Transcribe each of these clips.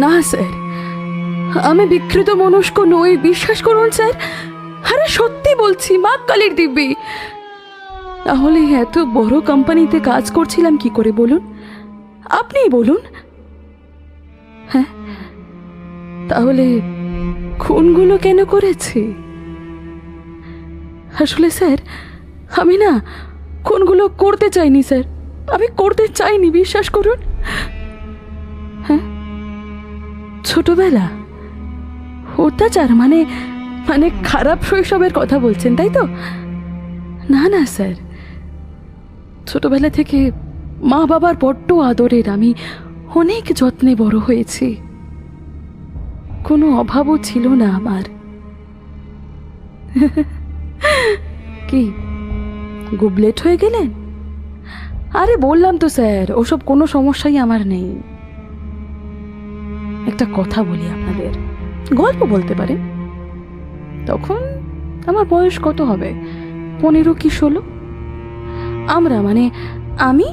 না স্যার, আমি বিকৃত মনস্ক নই, বিশ্বাস করুন স্যার। আরে সত্যি বলছি, মা কালীর দিব্যি। তাহলে এত বড় কোম্পানিতে কাজ করছিলাম কি করে বলুন? আপনিই বলুন। হ্যাঁ, তাহলে খুনগুলো কেন করেছি? আসলে স্যার, আমি না খুনগুলো করতে চাইনি স্যার, আমি করতে চাইনি, বিশ্বাস করুন। হ্যাঁ, ছোটবেলা অত্যাচার মানে মানে খারাপ শৈশবের কথা বলছেন তাই তো? না না স্যার, ছোটবেলা থেকে মা বাবার বড্ড আদরের আমি অনেক যত্নে বড় হয়েছি, কোনো অভাবও ছিল না আমার। কি গুবলেট হয়ে গেলেন? আরে বললাম তো স্যার, ওসব কোনো সমস্যাই আমার নেই। একটা কথা বলি আপনাদের, গল্প বলতে পারে। তখন আমার বয়স কত হবে, 15 কি 16। আমরা মানে আমি,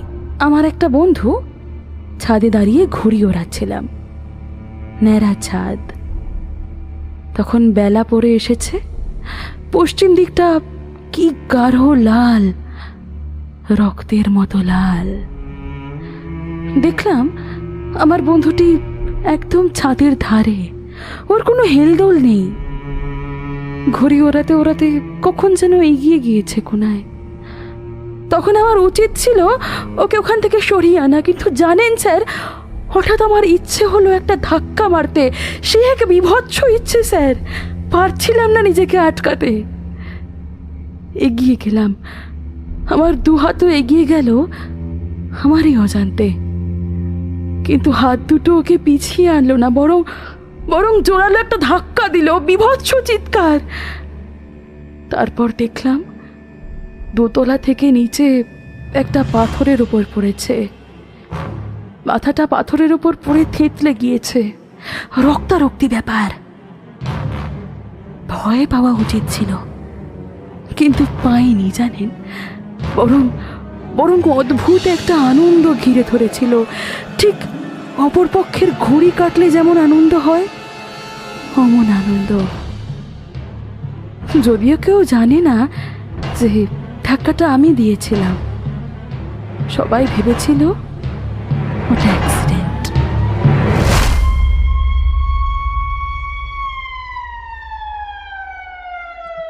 আমার একটা বন্ধু ছাদে দাঁড়িয়ে ঘুড়ি ওড়াচ্ছিলাম, ন্যাড়া ছাদ। তখন বেলা পড়ে এসেছে, পশ্চিম দিকটা কি গাঢ় লাল, রক্তের মতো লাল। দেখলাম আমার বন্ধুটি একদম ছাদের ধারে, ওর কোনো হেলদোল নেই। ঘুড়ি ওড়াতে ওড়াতে কখন যেন এগিয়ে গিয়েছে কোনায়। তখন আমার উচিত ছিল ওকে ওখান থেকে সরিয়ে আনা, কিন্তু জানেন স্যার, হঠাৎ আমার ইচ্ছে হলো একটা ধাক্কা মারতে। সে এক বিভৎস ইচ্ছে স্যার, পারছিলাম না নিজেকে আটকাতে। এগিয়ে গেলাম, আমার দু হাতও এগিয়ে গেল আমারই অজান্তে, কিন্তু হাত দুটো ওকে পিছিয়ে আনলো না, বরং বরং জোরালো একটা ধাক্কা দিল, বিভৎস চিৎকার। তারপর দেখলাম দোতলা থেকে নিচে একটা পাথরের উপর পড়েছে, মাথাটা পাথরের উপর পড়ে থেতলে গিয়েছে, রক্তারক্তি ব্যাপার। ভয় পাওয়া উচিত ছিল, কিন্তু পাইনি জানেন, বরং বরং অদ্ভুত একটা আনন্দ ঘিরে ধরেছিল। ঠিক অপর পক্ষের ঘুড়ি কাটলে যেমন আনন্দ হয়, অমন আনন্দ। যদিও কেউ জানে না যে ধাক্কাটা আমি দিয়েছিলাম, সবাই ভেবেছিল ওটা